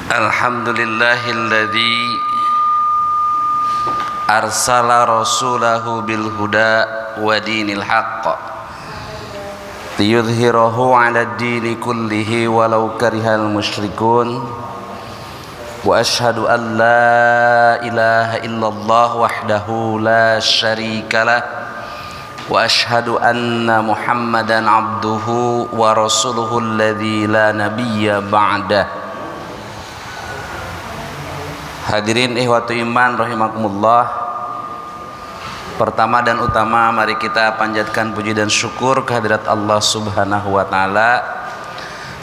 Alhamdulillahilladzi arsala rasulahu bil huda wa dinil haqq liyudhhirahu 'ala ad-dini kullihi walau karihal musyrikun wa asyhadu an la ilaha illallah wahdahu la syarikalah wa asyhadu anna muhammadan abduhu wa rasuluhu alladzi la nabiyya ba'dah. Hadirin ikhwatu iman rahimakumullah. Pertama dan utama mari kita panjatkan puji dan syukur kehadirat Allah Subhanahu wa taala.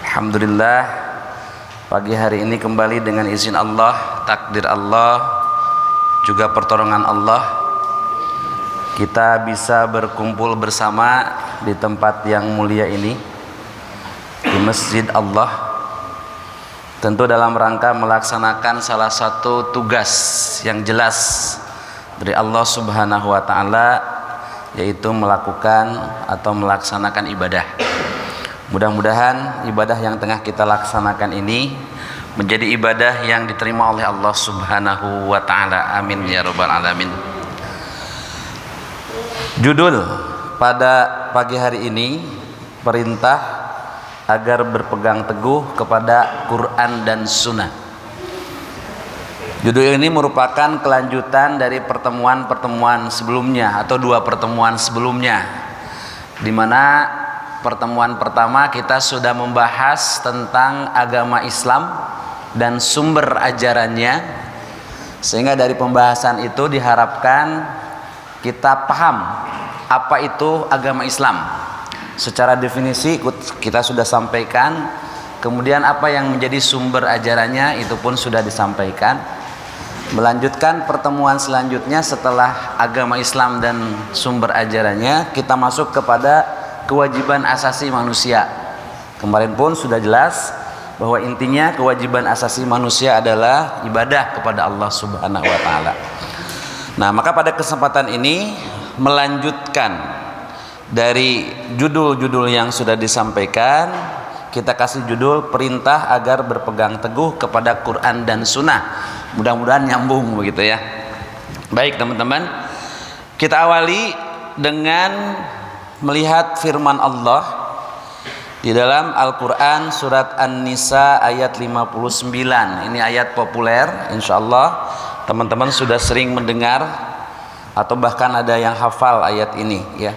Alhamdulillah pagi hari ini kembali dengan izin Allah, takdir Allah, juga pertolongan Allah, kita bisa berkumpul bersama di tempat yang mulia ini, di Masjid Allah, tentu dalam rangka melaksanakan salah satu tugas yang jelas dari Allah Subhanahu wa taala, yaitu melakukan atau melaksanakan ibadah. Mudah-mudahan ibadah yang tengah kita laksanakan ini menjadi ibadah yang diterima oleh Allah Subhanahu wa taala. Amin ya rabbal alamin. Judul pada pagi hari ini, perintah agar berpegang teguh kepada Quran dan Sunnah. Judul ini merupakan kelanjutan dari pertemuan-pertemuan sebelumnya atau dua pertemuan sebelumnya, di mana pertemuan pertama kita sudah membahas tentang agama Islam dan sumber ajarannya, sehingga dari pembahasan itu diharapkan kita paham apa itu agama Islam. Secara definisi kita sudah sampaikan, kemudian apa yang menjadi sumber ajarannya itu pun sudah disampaikan. Melanjutkan pertemuan selanjutnya setelah agama Islam dan sumber ajarannya, kita masuk kepada kewajiban asasi manusia. Kemarin pun sudah jelas bahwa intinya kewajiban asasi manusia adalah ibadah kepada Allah Subhanahu wa taala. Nah, maka pada kesempatan ini melanjutkan dari judul-judul yang sudah disampaikan, kita kasih judul perintah agar berpegang teguh kepada Quran dan Sunnah. Mudah-mudahan nyambung begitu ya. Baik teman-teman, kita awali dengan melihat firman Allah di dalam Al-Quran surat An-Nisa ayat 59. Ini ayat populer, insya Allah teman-teman sudah sering mendengar atau bahkan ada yang hafal ayat ini ya.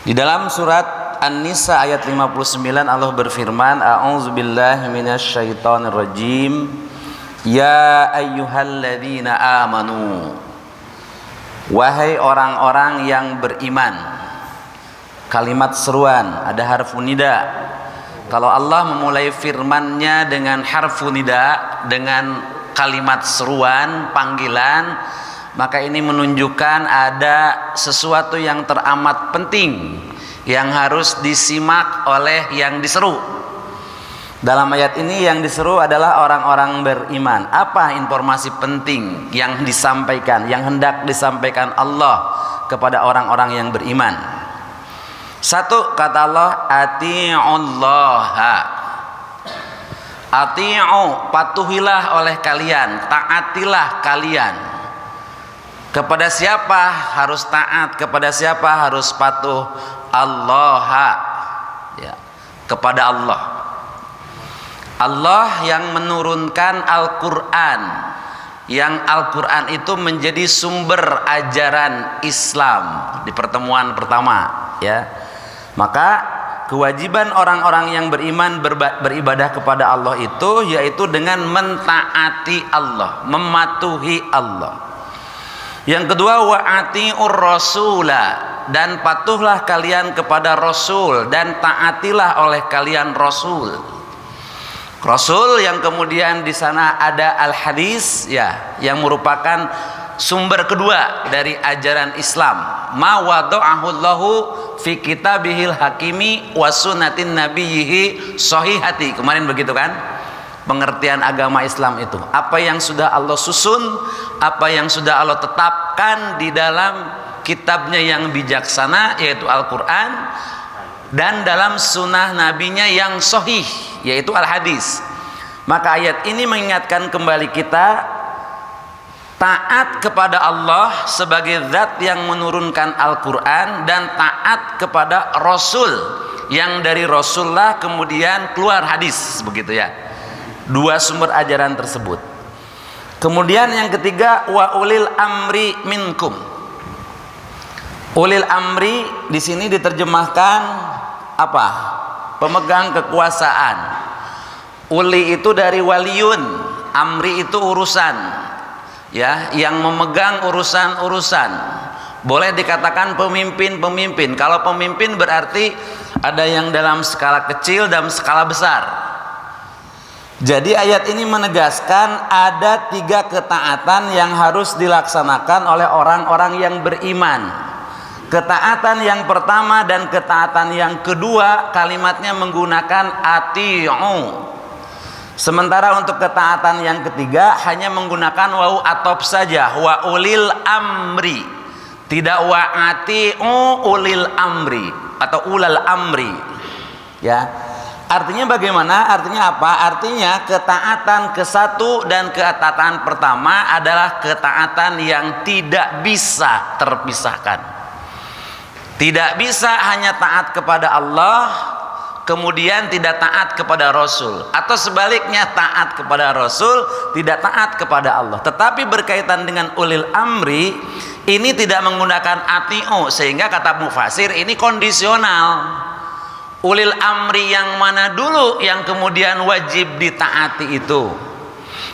Di dalam surat An-Nisa ayat 59 Allah berfirman, a'udzubillahi minasyaitonirrajim, ya ayyuhalladzina amanu, wahai orang-orang yang beriman. Kalimat seruan, ada harfu nida. Kalau Allah memulai firman-Nya dengan harfu nida, dengan kalimat seruan, panggilan, maka ini menunjukkan ada sesuatu yang teramat penting yang harus disimak oleh yang diseru. Dalam ayat ini yang diseru adalah orang-orang beriman. Apa informasi penting yang disampaikan, yang hendak disampaikan Allah kepada orang-orang yang beriman? Satu, kata Allah, ati'ullaha. Ati'u, patuhilah oleh kalian, taatilah kalian. Kepada siapa harus taat? Kepada siapa harus patuh? Allah, ya, kepada Allah. Allah yang menurunkan Al-Quran, yang Al-Quran itu menjadi sumber ajaran Islam di pertemuan pertama ya. Maka kewajiban orang-orang yang beriman beribadah kepada Allah itu yaitu dengan mentaati Allah, mematuhi Allah. Yang kedua, wa ati'ur rasula, dan patuhlah kalian kepada Rasul dan taatilah oleh kalian Rasul. Rasul yang kemudian di sana ada al-hadis ya, yang merupakan sumber kedua dari ajaran Islam. Ma wada'ahu Allahu fi kitabihil hakimi wa sunnatin nabiyhi sahihati. Kemarin begitu kan? Pengertian agama Islam itu apa yang sudah Allah susun, apa yang sudah Allah tetapkan di dalam kitabnya yang bijaksana yaitu Al-Quran, dan dalam sunnah nabinya yang sahih yaitu al-hadis. Maka ayat ini mengingatkan kembali kita taat kepada Allah sebagai zat yang menurunkan Al-Quran, dan taat kepada Rasul yang dari Rasulullah kemudian keluar hadis, begitu ya, dua sumber ajaran tersebut. Kemudian yang ketiga, wa ulil amri minkum. Ulil amri di sini diterjemahkan apa? Pemegang kekuasaan. Uli itu dari waliyun, amri itu urusan, ya, yang memegang urusan-urusan. Boleh dikatakan pemimpin-pemimpin. Kalau pemimpin berarti ada yang dalam skala kecil dan skala besar. Jadi ayat ini menegaskan ada 3 ketaatan yang harus dilaksanakan oleh orang-orang yang beriman. Ketaatan yang pertama dan ketaatan yang kedua kalimatnya menggunakan ati'u. Sementara untuk ketaatan yang ketiga hanya menggunakan wawu atop saja, wa ulil amri, tidak wa ati'u ulil amri atau ulal amri, ya. Artinya bagaimana? Artinya apa? Artinya ketaatan ke satu dan ketaatan pertama adalah ketaatan yang tidak bisa terpisahkan. Tidak bisa hanya taat kepada Allah kemudian tidak taat kepada Rasul, atau sebaliknya taat kepada Rasul tidak taat kepada Allah. Tetapi berkaitan dengan ulil amri ini tidak menggunakan ati'u, sehingga kata mufasir ini kondisional. Ulil amri yang mana dulu yang kemudian wajib ditaati itu?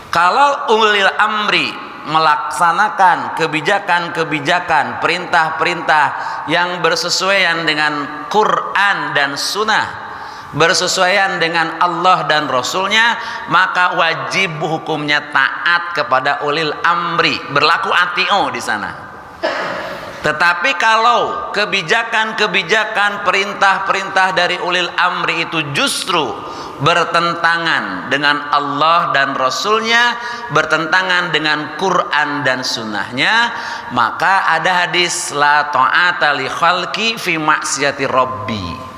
Kalau ulil amri melaksanakan kebijakan-kebijakan, perintah-perintah yang bersesuaian dengan Quran dan Sunnah, bersesuaian dengan Allah dan Rasulnya, maka wajib hukumnya taat kepada ulil amri, berlaku ati'u di sana. Tetapi kalau kebijakan-kebijakan, perintah-perintah dari ulil amri itu justru bertentangan dengan Allah dan Rasulnya, bertentangan dengan Quran dan Sunnahnya, maka ada hadis la ta'ata li khalqi fi maksiyati rabbi.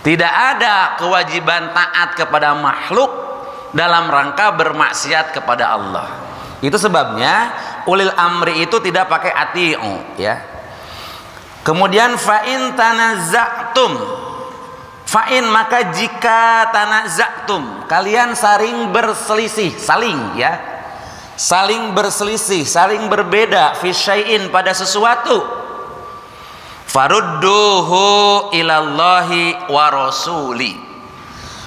Tidak ada kewajiban taat kepada makhluk dalam rangka bermaksiat kepada Allah. Itu sebabnya ulil amri itu tidak pakai ati'u, ya. Kemudian fa'in tanaza'tum, fa'in maka jika tanaza'tum, kalian saling berselisih, saling, ya, saling berselisih, saling berbeda fi syai'in pada sesuatu, farudduhu ilallahi wa rasuli,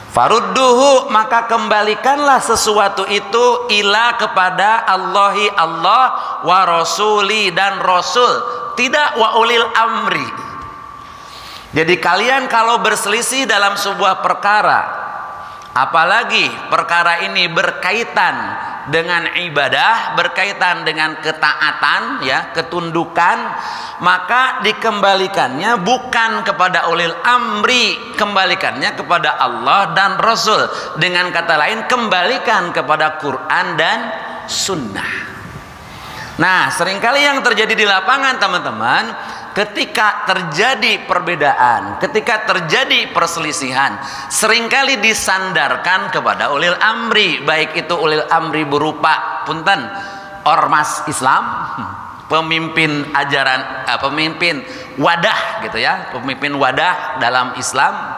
farudduhu maka kembalikanlah sesuatu itu ila kepada Allahi Allah, wa rasuli dan Rasul, tidak wa ulil amri. Jadi kalian kalau berselisih dalam sebuah perkara, apalagi perkara ini berkaitan dengan ibadah, berkaitan dengan ketaatan, ya, ketundukan, maka dikembalikannya bukan kepada ulil amri, kembalikannya kepada Allah dan Rasul. Dengan kata lain, kembalikan kepada Quran dan Sunnah. Nah, seringkali yang terjadi di lapangan, teman-teman, ketika terjadi perbedaan, ketika terjadi perselisihan, seringkali disandarkan kepada ulil amri, baik itu ulil amri berupa punten ormas Islam, pemimpin ajaran, pemimpin wadah gitu ya, pemimpin wadah dalam Islam.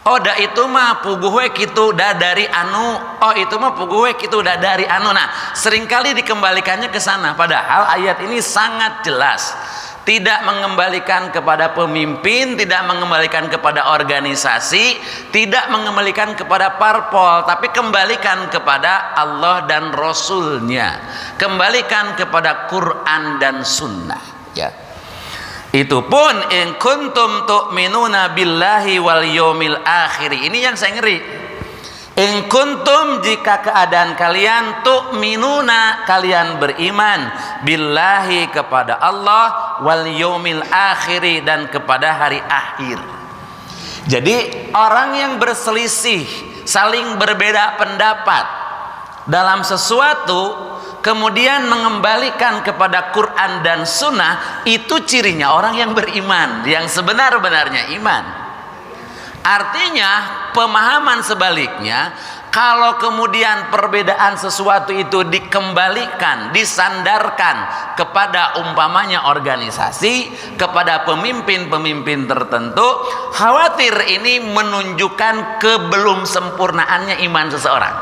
Oh da itu mah puguh kitu da dari anu, oh itu mah puguh kitu da dari anu. Nah, seringkali dikembalikannya ke sana, padahal ayat ini sangat jelas. Tidak mengembalikan kepada pemimpin, tidak mengembalikan kepada organisasi, tidak mengembalikan kepada parpol, tapi kembalikan kepada Allah dan Rasulnya, kembalikan kepada Quran dan Sunnah, ya. Itu pun in kuntum tu'minuna billahi wal yawmil akhir. Ini yang saya ngeri. In kuntum jika keadaan kalian tu'minuna kalian beriman billahi kepada Allah, wal yaumil akhir dan kepada hari akhir. Jadi orang yang berselisih, saling berbeda pendapat dalam sesuatu, kemudian mengembalikan kepada Quran dan Sunnah, itu cirinya orang yang beriman, yang sebenar-benarnya iman. Artinya pemahaman sebaliknya, Kalau kemudian perbedaan sesuatu itu dikembalikan, disandarkan kepada umpamanya organisasi, kepada pemimpin-pemimpin tertentu, khawatir ini menunjukkan kebelum sempurnaannya iman seseorang.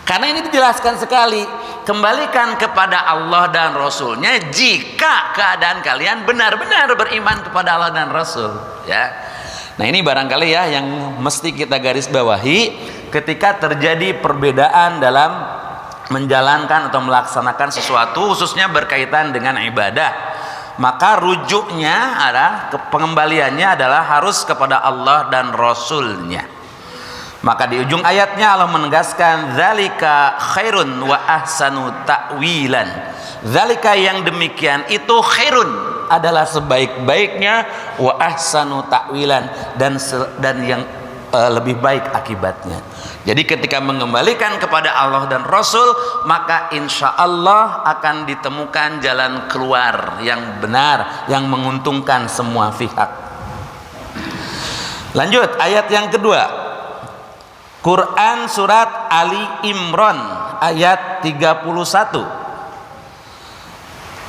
Karena ini dijelaskan sekali, kembalikan kepada Allah dan Rasulnya jika keadaan kalian benar-benar beriman kepada Allah dan Rasul, ya. Nah, ini barangkali ya yang mesti kita garis bawahi ketika terjadi perbedaan dalam menjalankan atau melaksanakan sesuatu, khususnya berkaitan dengan ibadah. Maka rujuknya adalah, pengembaliannya adalah harus kepada Allah dan Rasulnya. Maka di ujung ayatnya Allah menegaskan zalika khairun wa ahsanu ta'wilan. Zalika yang demikian itu khairun adalah sebaik-baiknya, wa ahsanu ta'wilan dan yang lebih baik akibatnya. Jadi ketika mengembalikan kepada Allah dan Rasul, maka insya Allah akan ditemukan jalan keluar yang benar, yang menguntungkan semua pihak. Lanjut ayat yang kedua, Quran surat Ali Imran ayat 31.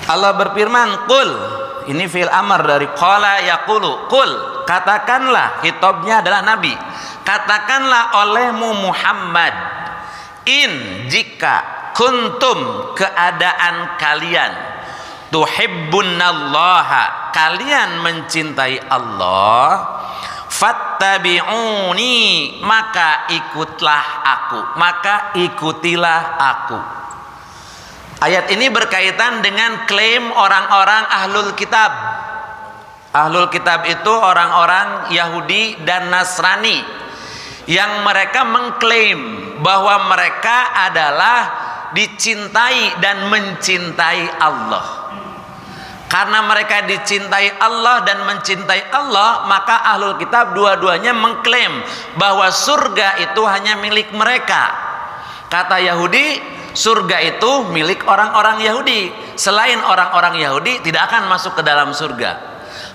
Allah berfirman, qul, ini fi'il amr dari qala yaqulu, qul, katakanlah, hitobnya adalah Nabi, katakanlah olehmu Muhammad, in, jika, kuntum, keadaan kalian, tuhibbunallaha, kalian mencintai Allah, fattabi'uni, maka ikutlah aku, maka ikutilah aku. Ayat ini berkaitan dengan klaim orang-orang ahlul kitab. Ahlul kitab itu orang-orang Yahudi dan Nasrani yang mereka mengklaim bahwa mereka adalah dicintai dan mencintai Allah. Karena mereka dicintai Allah dan mencintai Allah, maka ahlul kitab dua-duanya mengklaim bahwa surga itu hanya milik mereka. Kata Yahudi, surga itu milik orang-orang Yahudi. Selain orang-orang Yahudi tidak akan masuk ke dalam surga.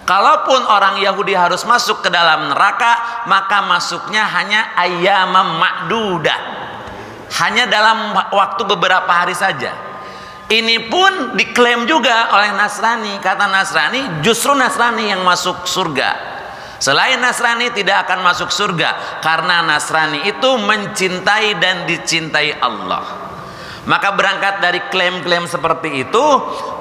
Kalaupun orang Yahudi harus masuk ke dalam neraka, maka masuknya hanya ayyamam ma'dudah, hanya dalam waktu beberapa hari saja. Ini pun diklaim juga oleh Nasrani. Kata Nasrani, justru Nasrani yang masuk surga. Selain Nasrani tidak akan masuk surga, karena Nasrani itu mencintai dan dicintai Allah. Maka berangkat dari klaim-klaim seperti itu,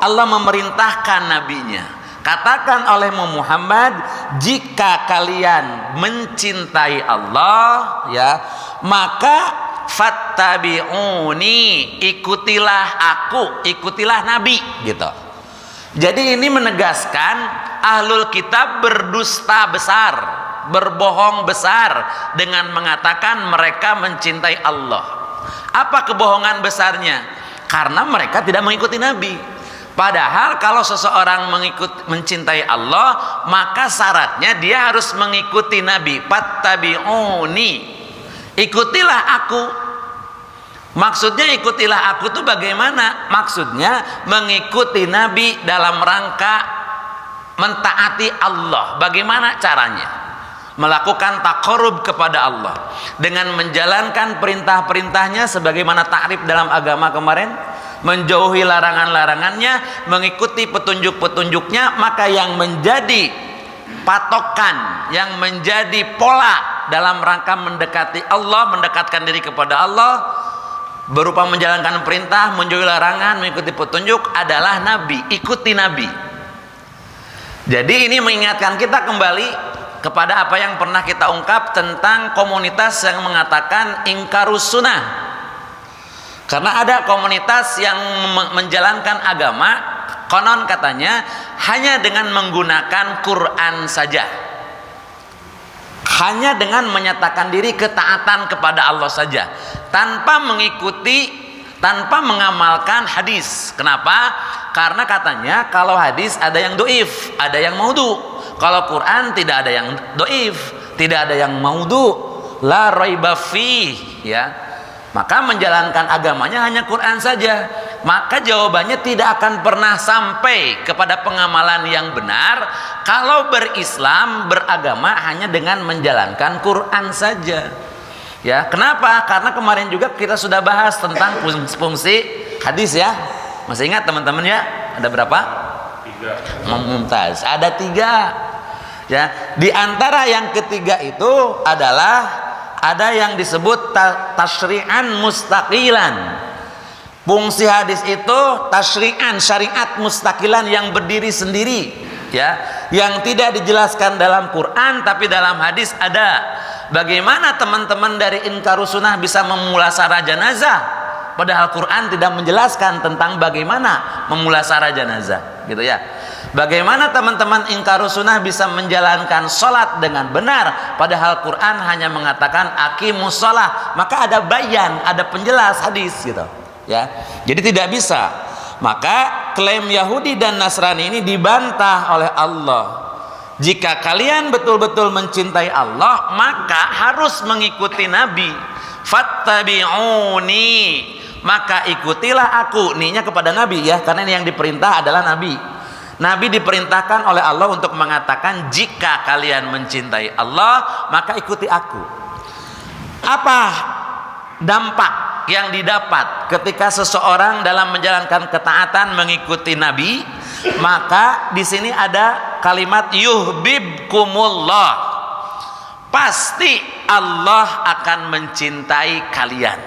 Allah memerintahkan nabinya, katakan olehmu Muhammad, jika kalian mencintai Allah, ya, maka fattabi'uni, ikutilah aku, ikutilah Nabi, gitu. Jadi ini menegaskan ahlul kitab berdusta besar, berbohong besar dengan mengatakan mereka mencintai Allah. Apa kebohongan besarnya? Karena mereka tidak mengikuti Nabi. Padahal kalau seseorang mencintai Allah, maka syaratnya dia harus mengikuti Nabi. Fattabi'uni, ikutilah aku. Maksudnya ikutilah aku itu bagaimana? Maksudnya mengikuti Nabi dalam rangka mentaati Allah. Bagaimana caranya? Melakukan taqarrub kepada Allah dengan menjalankan perintah-perintahnya sebagaimana ta'rif dalam agama kemarin, menjauhi larangan-larangannya, mengikuti petunjuk-petunjuknya. Maka yang menjadi patokan, yang menjadi pola dalam rangka mendekati Allah, mendekatkan diri kepada Allah, berupa menjalankan perintah, menjauhi larangan, mengikuti petunjuk adalah Nabi. Ikuti Nabi. Jadi ini mengingatkan kita kembali kepada apa yang pernah kita ungkap tentang komunitas yang mengatakan ingkarus sunnah. Karena ada komunitas yang menjalankan agama, konon katanya hanya dengan menggunakan Quran saja, hanya dengan menyatakan diri ketaatan kepada Allah saja, tanpa mengikuti, tanpa mengamalkan hadis. Kenapa? Karena katanya kalau hadis ada yang doif, ada yang maudhu. Kalau Quran tidak ada yang doif, tidak ada yang maudhu, la raiba fih, ya. Maka menjalankan agamanya hanya Quran saja. Maka jawabannya tidak akan pernah sampai kepada pengamalan yang benar kalau berislam, beragama hanya dengan menjalankan Quran saja. Ya, kenapa? Karena kemarin juga kita sudah bahas tentang fungsi hadis ya. Masih ingat teman-teman ya? Ada berapa? 3. Mumtaz. Ada 3. Ya, di antara yang ketiga itu adalah ada yang disebut tasyri'an mustaqilan. Fungsi hadis itu tasyri'an, syariat mustaqilan yang berdiri sendiri, ya, yang tidak dijelaskan dalam Quran tapi dalam hadis ada. Bagaimana teman-teman dari Inkarus Sunnah bisa memulasarah jenazah padahal Quran tidak menjelaskan tentang bagaimana memulasarah jenazah, gitu ya. Bagaimana teman-teman Inkarus Sunnah bisa menjalankan sholat dengan benar padahal Quran hanya mengatakan aqimus sholah, maka ada bayan, ada penjelas hadis, gitu ya. Jadi tidak bisa. Maka klaim Yahudi dan Nasrani ini dibantah oleh Allah. Jika kalian betul-betul mencintai Allah, maka harus mengikuti Nabi. Fattabi'uni, maka ikutilah aku. Ninya kepada Nabi ya, karena yang diperintah adalah Nabi. Nabi diperintahkan oleh Allah untuk mengatakan jika kalian mencintai Allah, maka ikuti aku. Apa dampak yang didapat ketika seseorang dalam menjalankan ketaatan mengikuti Nabi? Maka di sini ada kalimat yuhibbukumullah. Pasti Allah akan mencintai kalian.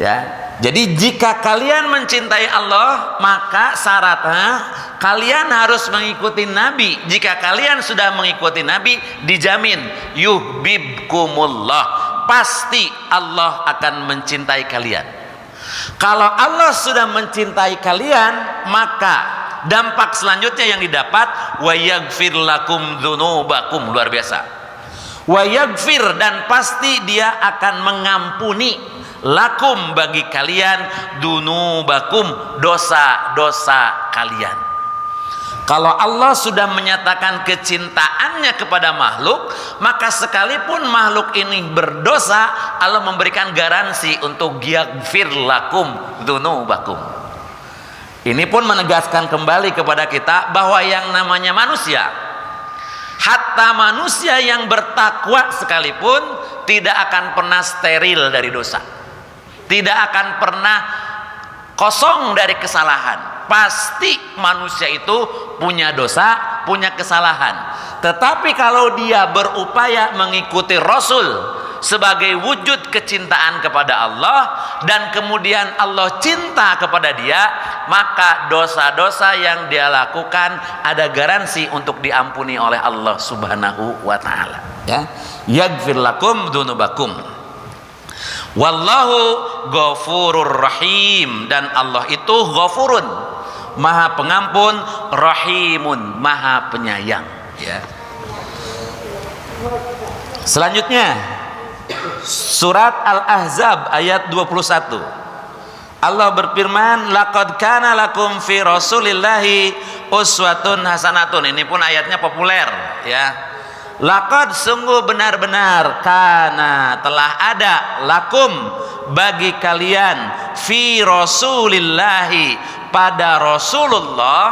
Ya. Jadi jika kalian mencintai Allah, maka syaratnya kalian harus mengikuti Nabi. Jika kalian sudah mengikuti Nabi, dijamin yuhibbukumullah. Pasti Allah akan mencintai kalian. Kalau Allah sudah mencintai kalian, maka dampak selanjutnya yang didapat wa yaghfir lakum dzunubakum. Luar biasa. Wa yaghfir, dan pasti dia akan mengampuni lakum bagi kalian dzunubakum, dosa-dosa kalian. Kalau Allah sudah menyatakan kecintaannya kepada makhluk, maka sekalipun makhluk ini berdosa, Allah memberikan garansi untuk yaghfir lakum dzunubakum. Ini pun menegaskan kembali kepada kita bahwa yang namanya manusia, hatta manusia yang bertakwa sekalipun tidak akan pernah steril dari dosa, tidak akan pernah kosong dari kesalahan. Pasti manusia itu punya dosa, punya kesalahan. Tetapi kalau dia berupaya mengikuti Rasul sebagai wujud kecintaan kepada Allah, dan kemudian Allah cinta kepada dia, maka dosa-dosa yang dia lakukan ada garansi untuk diampuni oleh Allah Subhanahu wa taala, ya. Yaghfir lakum dzunubakum. Wallahu ghafurur rahim, dan Allah itu ghafurun, maha pengampun, rahimun, maha penyayang, ya. Selanjutnya surat Al-Ahzab ayat 21. Allah berfirman, laqad kana lakum fi rasulillahi uswatun hasanatun. Ini pun ayatnya populer, ya. Laqad, sungguh benar-benar, kana, telah ada, lakum, bagi kalian, fi rasulillahi, pada Rasulullah,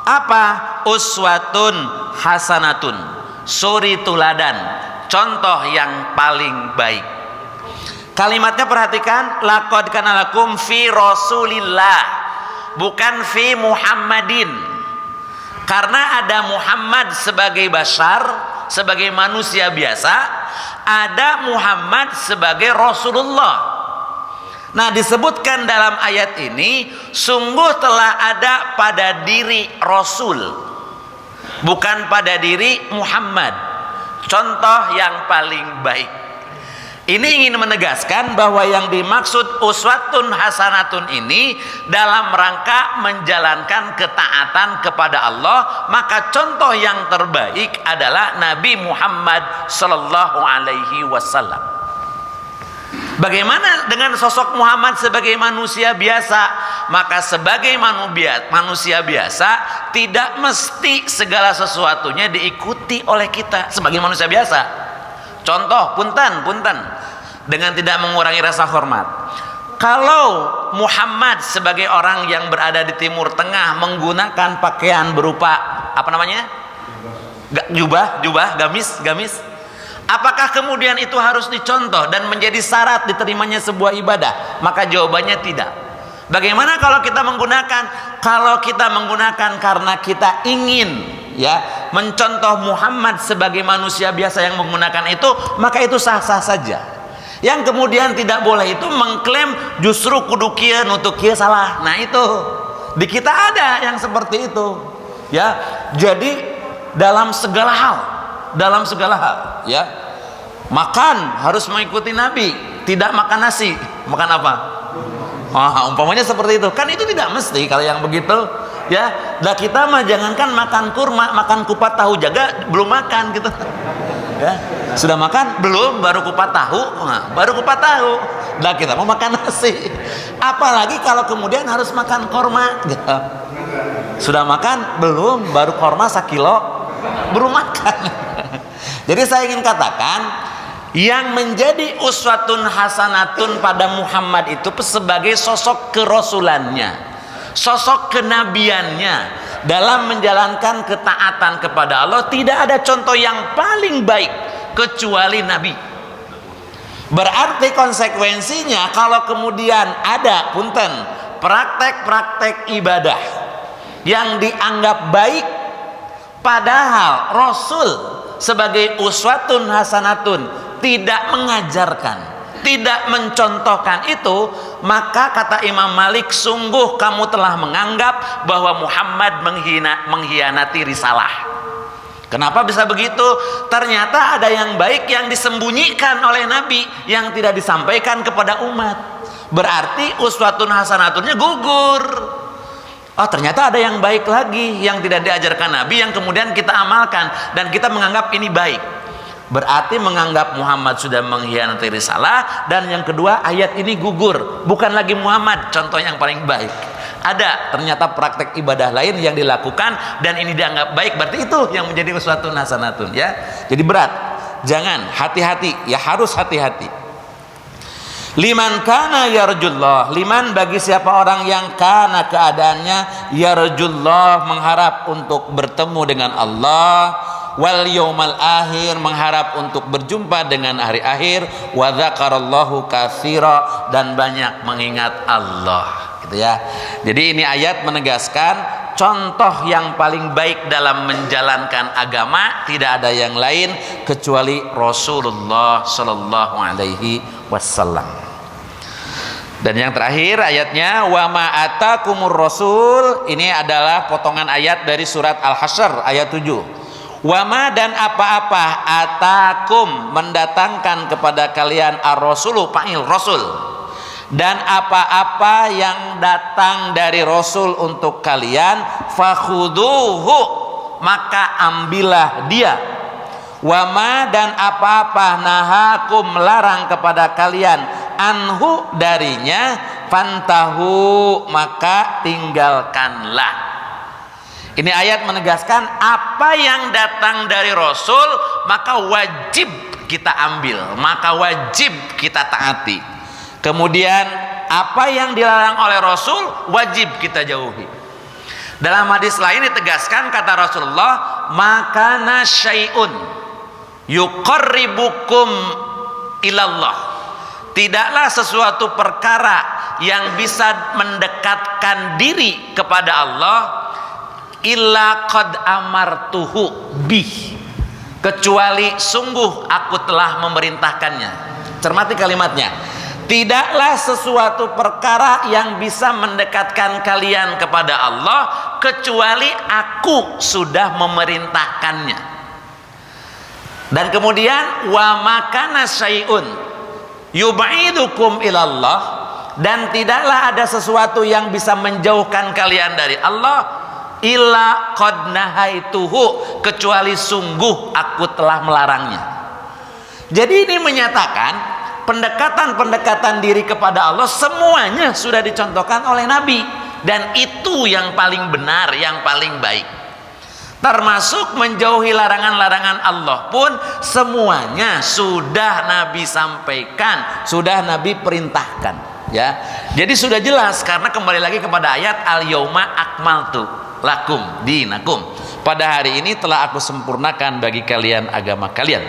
apa? Uswatun hasanatun, suri tuladan, contoh yang paling baik. Kalimatnya perhatikan, laqad kana lakum fi rasulillah, bukan fi Muhammadin. Karena ada Muhammad sebagai bashar, sebagai manusia biasa, ada Muhammad sebagai Rasulullah. Nah, disebutkan dalam ayat ini, sungguh telah ada pada diri Rasul, bukan pada diri Muhammad, contoh yang paling baik. Ini ingin menegaskan bahwa yang dimaksud uswatun hasanatun ini dalam rangka menjalankan ketaatan kepada Allah, maka contoh yang terbaik adalah Nabi Muhammad sallallahu alaihi wasallam. Bagaimana dengan sosok Muhammad sebagai manusia biasa? Maka sebagai manusia biasa, tidak mesti segala sesuatunya diikuti oleh kita sebagai manusia biasa. Contoh, punten, dengan tidak mengurangi rasa hormat. Kalau Muhammad sebagai orang yang berada di Timur Tengah menggunakan pakaian berupa apa namanya? Jubah, gamis. Apakah kemudian itu harus dicontoh dan menjadi syarat diterimanya sebuah ibadah? Maka jawabannya tidak. Bagaimana kalau kita menggunakan? Kalau kita menggunakan karena kita ingin ya mencontoh Muhammad sebagai manusia biasa yang menggunakan itu, maka itu sah-sah saja. Yang kemudian tidak boleh itu mengklaim justru kudu kieu nutuk kieu salah. Nah itu di kita ada yang seperti itu. Ya, jadi dalam segala hal, ya makan harus mengikuti Nabi, tidak makan nasi, makan apa? Umpamanya seperti itu, kan itu tidak mesti kalau yang begitu, ya. Nah kita mah jangankan makan kurma, makan kupat tahu jaga belum makan gitu, ya. Sudah makan belum? Baru kupat tahu, baru kupat tahu. Nah kita mau makan nasi, apalagi kalau kemudian harus makan korma, gitu. Sudah makan belum? Baru korma sekilo, belum makan. Jadi saya ingin katakan, yang menjadi uswatun hasanatun pada Muhammad itu sebagai sosok kerasulannya, sosok kenabiannya dalam menjalankan ketaatan kepada Allah. Tidak ada contoh yang paling baik kecuali Nabi. Berarti konsekuensinya kalau kemudian ada punten praktek-praktek ibadah yang dianggap baik, padahal Rasul sebagai uswatun hasanatun tidak mengajarkan, tidak mencontohkan itu, maka kata Imam Malik, sungguh kamu telah menganggap bahwa Muhammad mengkhianati risalah. Kenapa bisa begitu? Ternyata ada yang baik yang disembunyikan oleh Nabi yang tidak disampaikan kepada umat. Berarti uswatun hasanatunnya gugur. Oh ternyata ada yang baik lagi yang tidak diajarkan Nabi yang kemudian kita amalkan dan kita menganggap ini baik. Berarti menganggap Muhammad sudah mengkhianati risalah. Dan yang kedua, ayat ini gugur, bukan lagi Muhammad contoh yang paling baik. Ada ternyata praktek ibadah lain yang dilakukan dan ini dianggap baik, berarti itu yang menjadi uswatun hasanatun, ya. Jadi berat, jangan, hati-hati, ya harus hati-hati. Liman kana yarjullah, liman bagi siapa orang yang kana keadaannya yarjullah mengharap untuk bertemu dengan Allah, wal yaumal akhir mengharap untuk berjumpa dengan hari akhir, wa dzakarallahu katsira dan banyak mengingat Allah, gitu ya. Jadi ini ayat menegaskan contoh yang paling baik dalam menjalankan agama tidak ada yang lain kecuali Rasulullah sallallahu alaihi wasallam. Dan yang terakhir ayatnya wa ma atakumur rasul, ini adalah potongan ayat dari surat Al-Hasyr ayat 7. Wama dan apa-apa atakum mendatangkan kepada kalian ar-rasulu fa'il rasul, dan apa-apa yang datang dari rasul untuk kalian fakhuduhu maka ambillah dia. Wama dan apa-apa nahakum melarang kepada kalian anhu darinya fantahu maka tinggalkanlah. Ini ayat menegaskan apa yang datang dari Rasul maka wajib kita ambil, maka wajib kita taati. Kemudian apa yang dilarang oleh Rasul wajib kita jauhi. Dalam hadis lain ditegaskan kata Rasulullah, makana syai'un yuqarribukum ilallah, tidaklah sesuatu perkara yang bisa mendekatkan diri kepada Allah illa qad amartuhu bih, kecuali sungguh aku telah memerintahkannya. Cermati kalimatnya, tidaklah sesuatu perkara yang bisa mendekatkan kalian kepada Allah kecuali aku sudah memerintahkannya. Dan kemudian wa makana syai'un yub'idukum ilallah, dan tidaklah ada sesuatu yang bisa menjauhkan kalian dari Allah illa qad nahaituhu, kecuali sungguh aku telah melarangnya. Jadi ini menyatakan pendekatan-pendekatan diri kepada Allah semuanya sudah dicontohkan oleh Nabi, dan itu yang paling benar, yang paling baik. Termasuk menjauhi larangan-larangan Allah pun semuanya sudah Nabi sampaikan, sudah Nabi perintahkan, ya. Jadi sudah jelas, karena kembali lagi kepada ayat al-yauma akmaltu lakum dinakum, pada hari ini telah aku sempurnakan bagi kalian agama kalian.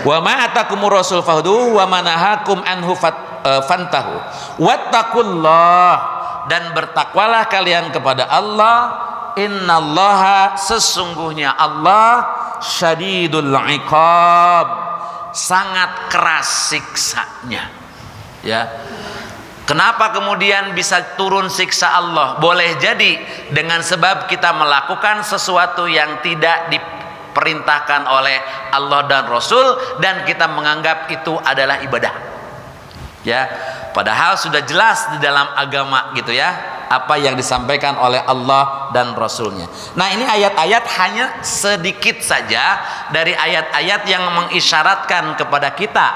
Wa ma atakumur rasul fahdu wa manahakum anhu fantahu. Wattaqullah, dan bertakwalah kalian kepada Allah. Innallaha, sesungguhnya Allah, syadidul iqab, sangat keras siksanya. Ya. Kenapa kemudian bisa turun siksa Allah? Boleh jadi dengan sebab kita melakukan sesuatu yang tidak diperintahkan oleh Allah dan Rasul, dan kita menganggap itu adalah ibadah. Ya, padahal sudah jelas di dalam agama gitu ya, apa yang disampaikan oleh Allah dan Rasulnya. Nah, ini ayat-ayat hanya sedikit saja dari ayat-ayat yang mengisyaratkan kepada kita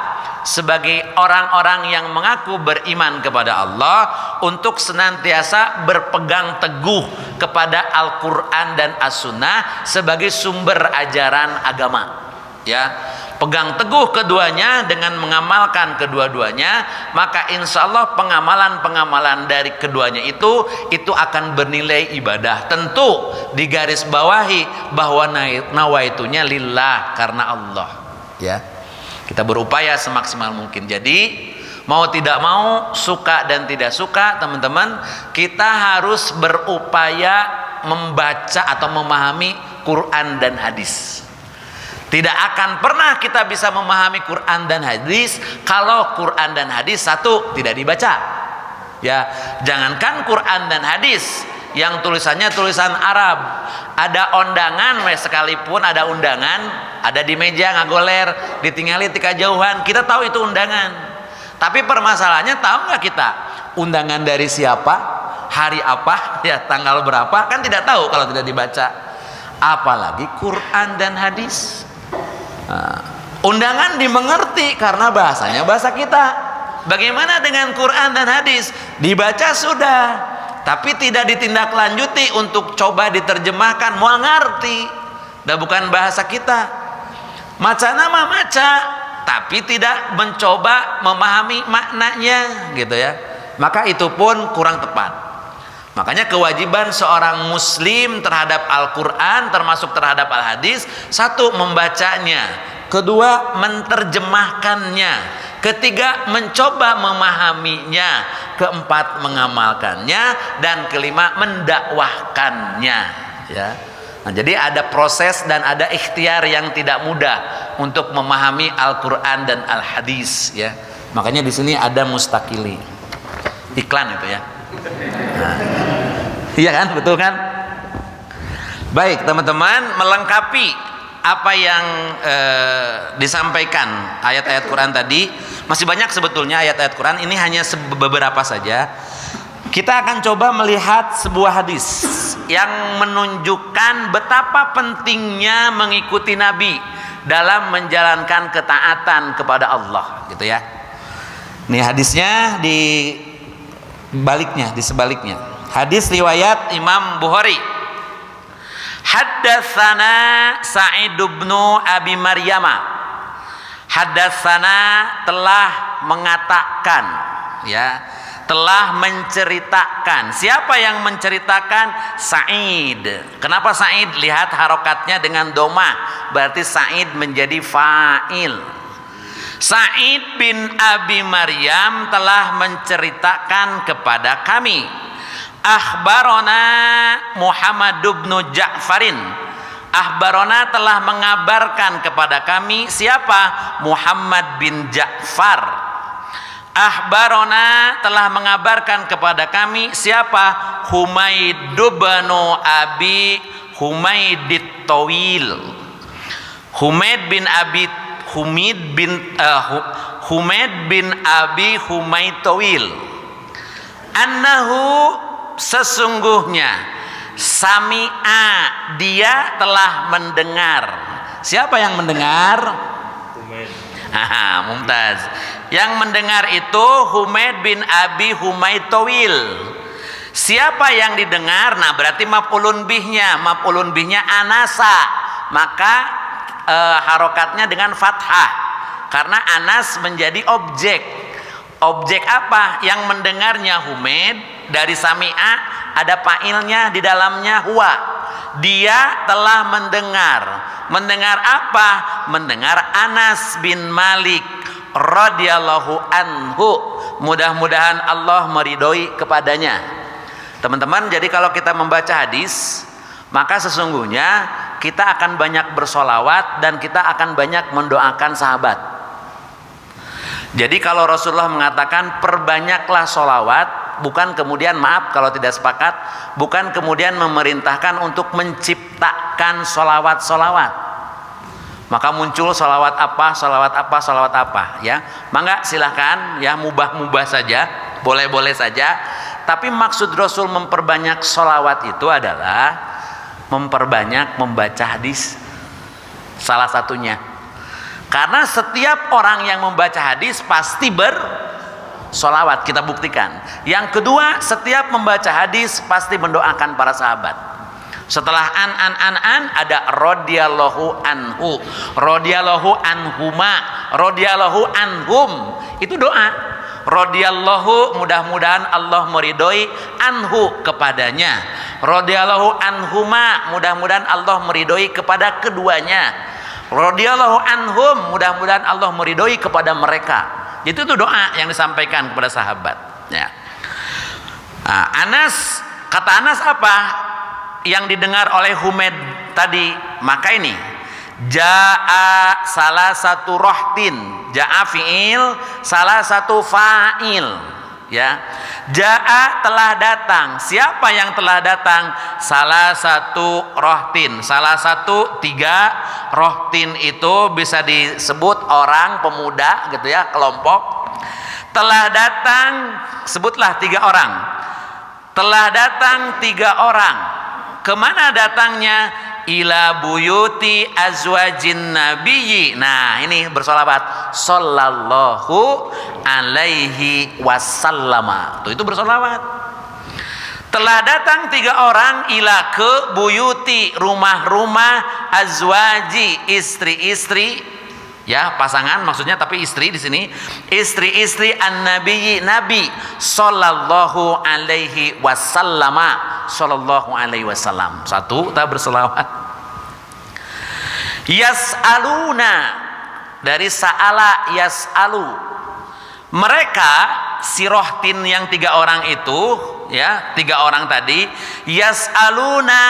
sebagai orang-orang yang mengaku beriman kepada Allah untuk senantiasa berpegang teguh kepada Al-Quran dan As-Sunnah sebagai sumber ajaran agama. Ya, pegang teguh keduanya dengan mengamalkan kedua-duanya, maka insya Allah pengamalan-pengamalan dari keduanya itu akan bernilai ibadah. Tentu digarisbawahi bahwa nawaitunya lillah, karena Allah. Ya, kita berupaya semaksimal mungkin. Jadi mau tidak mau, suka dan tidak suka, teman-teman, kita harus berupaya membaca atau memahami Quran dan hadis. Tidak akan pernah kita bisa memahami Quran dan hadis kalau Quran dan hadis satu tidak dibaca. Ya, jangankan Quran dan hadis yang tulisannya tulisan Arab, ada undangan, sekalipun ada undangan, ada di meja ngagoler, ditinggali tika jauhan, kita tahu itu undangan. Tapi permasalahannya, tahu nggak kita undangan dari siapa, hari apa, ya tanggal berapa, kan tidak tahu kalau tidak dibaca. Apalagi Quran dan hadis. Nah, undangan dimengerti karena bahasanya bahasa kita. Bagaimana dengan Quran dan hadis? Dibaca sudah, tapi tidak ditindaklanjuti untuk coba diterjemahkan, mau ngerti. Dan bukan bahasa kita. Maca nama maca, tapi tidak mencoba memahami maknanya, gitu ya. Maka itu pun kurang tepat. Makanya kewajiban seorang muslim terhadap Al-Quran, termasuk terhadap Al-Hadis, satu, membacanya, kedua, menerjemahkannya, ketiga, mencoba memahaminya, keempat, mengamalkannya, dan kelima, mendakwahkannya. Ya. Nah, jadi ada proses dan ada ikhtiar yang tidak mudah untuk memahami Al-Quran dan Al-Hadis. Ya. Makanya di sini ada Mustaqili, iklan itu ya. Nah, iya kan, betul kan? Baik teman-teman, melengkapi apa yang disampaikan ayat-ayat Quran tadi, masih banyak sebetulnya ayat-ayat Quran, ini hanya beberapa saja. Kita akan coba melihat sebuah hadis yang menunjukkan betapa pentingnya mengikuti Nabi dalam menjalankan ketaatan kepada Allah, gitu ya. Ini hadisnya di sebaliknya. Hadis riwayat Imam Bukhari. Haddatsana Sa'id bin Abi Maryama. Haddatsana, telah mengatakan, ya, telah menceritakan. Siapa yang menceritakan? Sa'id. Kenapa Sa'id? Lihat harokatnya dengan domah, berarti Sa'id menjadi fa'il. Sa'id bin Abi Maryam telah menceritakan kepada kami. Akhbarona Muhammad bin Ja'farin. Akhbarona telah mengabarkan kepada kami. Siapa? Muhammad bin Ja'far. Akhbarona telah mengabarkan kepada kami. Siapa? Humaid bin Abi Humaidit Tawil. Humaid bin Abi Humaitawil, annahu, sesungguhnya, sami'a, dia telah mendengar. Siapa yang mendengar? Mumtaz. Yang mendengar itu Humaid bin Abi Humaitawil. Siapa yang didengar? Nah, berarti maf'ulun bihnya anasa, maka harokatnya dengan fathah, karena Anas menjadi objek. Objek apa? Yang mendengarnya Humaid, dari sami'a ada fa'ilnya di dalamnya huwa. Dia telah mendengar. Mendengar apa? mendengar Anas bin Malik radhiyallahu anhu. Mudah-mudahan Allah meridhoi kepadanya. Teman-teman, jadi kalau kita membaca hadis, maka sesungguhnya kita akan banyak bersolawat dan kita akan banyak mendoakan sahabat. Jadi kalau Rasulullah mengatakan perbanyaklah solawat, bukan kemudian, maaf kalau tidak sepakat, bukan kemudian memerintahkan untuk menciptakan solawat-solawat. Maka muncul solawat apa, solawat apa, solawat apa, ya. Mangga silahkan, ya, mubah-mubah saja, boleh-boleh saja. Tapi maksud Rasul memperbanyak solawat itu adalah memperbanyak membaca hadis. Salah satunya, karena setiap orang yang membaca hadis pasti bersolawat, kita buktikan. Yang kedua, setiap membaca hadis pasti mendoakan para sahabat. Setelah an ada radhiyallahu anhu, radhiyallahu anhuma, radhiyallahu anhum, itu doa. Radhiyallahu, mudah-mudahan Allah meridhoi, anhu, kepadanya. Radhiyallahu anhuma, mudah-mudahan Allah meridhoi kepada keduanya. Radhiyallahu anhum, mudah-mudahan Allah meridhoi kepada mereka. Itu tuh doa yang disampaikan kepada sahabat, ya. Nah, Anas, kata Anas apa yang didengar oleh Humaid tadi? Maka ini jaa salah satu rohtin, jaa fiil, salah satu fa'il, ya. Jaa telah datang. Siapa yang telah datang? Salah satu rohtin. Salah satu, tiga rohtin itu bisa disebut orang, pemuda, gitu ya, kelompok. Telah datang, sebutlah 3 orang. Telah datang 3 orang. Kemana datangnya? Ila buyuti azwajin nabiyyi. Nah, ini bersolawat sallallahu alaihi wasallama. Itu bersolawat. Telah datang 3 orang ila ke buyuti, rumah-rumah, azwaji, istri-istri, ya, pasangan maksudnya, tapi istri di sini, istri-istri an-nabiyyi, nabi sallallahu alaihi wasallama, sallallahu alaihi wasallam. Satu, kita berselawat. Yas'aluna, dari sa'ala yas'alu. Mereka, si rohtin yang 3 orang itu, ya, 3 orang tadi, yas'aluna,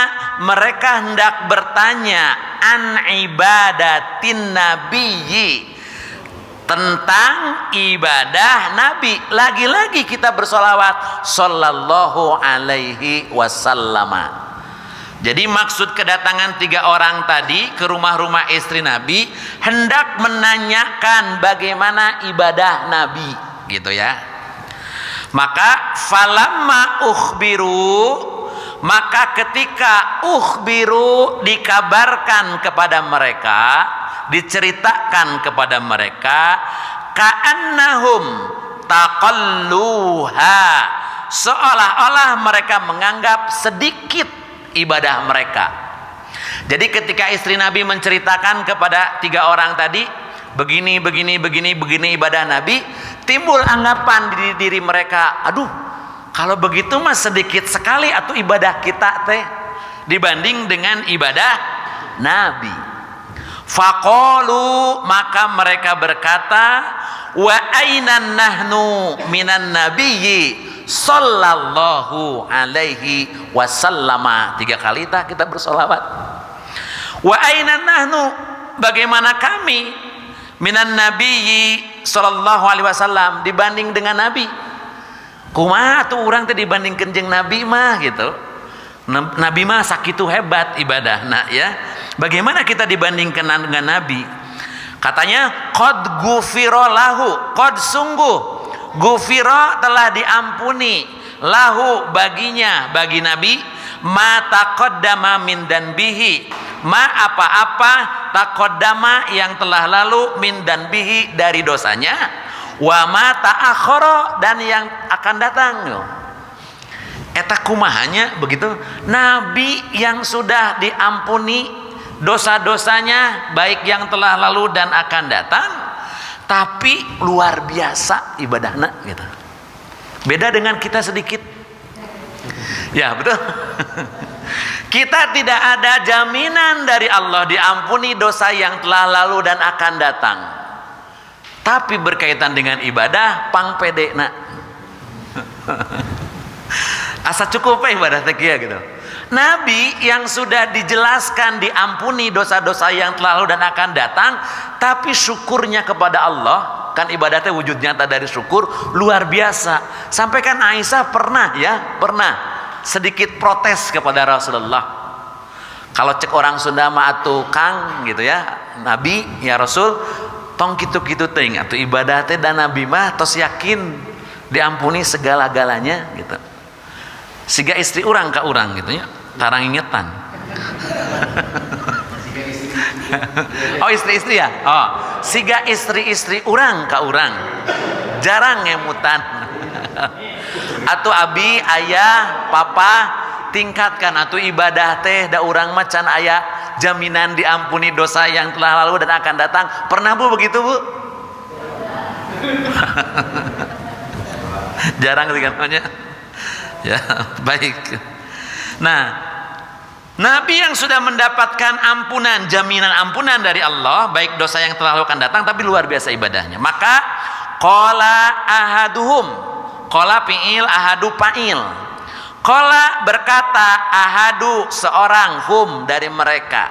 mereka hendak bertanya an ibadatin nabiyyi, tentang ibadah Nabi. Lagi-lagi kita bersolawat sallallahu alaihi wasallama. Jadi maksud kedatangan 3 orang tadi ke rumah-rumah istri Nabi hendak menanyakan bagaimana ibadah Nabi, gitu ya. Maka falamma ukhbiru, maka ketika ukhbiru, dikabarkan kepada mereka, diceritakan kepada mereka, ka'annahum taqalluha, seolah-olah mereka menganggap sedikit ibadah mereka. Jadi ketika istri Nabi menceritakan kepada 3 orang tadi, begini ibadah Nabi, timbul anggapan di diri mereka, aduh, kalau begitu mah sedikit sekali atuh ibadah kita teh dibanding dengan ibadah Nabi. Faqalu, maka mereka berkata, wa ainan nahnu minan nabiyyi sallallahu alaihi wasallama. 3 kali kita bersolawat. Wa ainan nahnu, bagaimana kami minan nabiyyi sallallahu alaihi wasallam, dibanding dengan Nabi. Kumaha tuh orang teh dibandingkeun jeung Nabi mah, gitu. Nabi mah sakitu hebat ibadah, nah, ya. Bagaimana kita dibandingkan dengan Nabi? Katanya qad ghufira lahu, qad sungguh, ghufira telah diampuni, lahu baginya, bagi Nabi, ma taqaddama min danbihi, ma apa-apa, taqaddama yang telah lalu, min danbihi dari dosanya, wa ma ta'akhkhara dan yang akan datang. Eta kumahanya begitu, Nabi yang sudah diampuni dosa-dosanya, baik yang telah lalu dan akan datang, tapi luar biasa ibadahnya, gitu. Beda dengan kita sedikit, ya betul. Kita tidak ada jaminan dari Allah diampuni dosa yang telah lalu dan akan datang. Tapi berkaitan dengan ibadah, pang pede nak. Asa cukup ibadah tekia gitu. Nabi yang sudah dijelaskan diampuni dosa-dosa yang telah lalu dan akan datang, tapi syukurnya kepada Allah, kan ibadatnya wujud nyata dari syukur, luar biasa. Sampai kan Aisyah pernah sedikit protes kepada Rasulullah. Kalau cek orang Sunda mah atuh Kang gitu ya, Nabi ya Rasul, tong kitu-kitu teuing atuh ibadah teh dan Nabi mah tos yakin diampuni segala-galanya gitu. Siga istri orang ka urang gitu ya, tarang ingetan. Oh istri-istri ya? Oh, siga istri-istri urang ka urang jarang ngemutan. Atau abi, ayah, papa tingkatkan atau ibadah teh da urang macan ayah jaminan diampuni dosa yang telah lalu dan akan datang. Pernah Bu begitu Bu? Jarang sih namanya. Ya, baik. Nah, Nabi yang sudah mendapatkan ampunan, jaminan ampunan dari Allah, baik dosa yang telah lalu akan datang, tapi luar biasa ibadahnya. Maka qala ahaduhum, qala fi'il, ahadu fa'il. Qala berkata, ahadu seorang, hum dari mereka.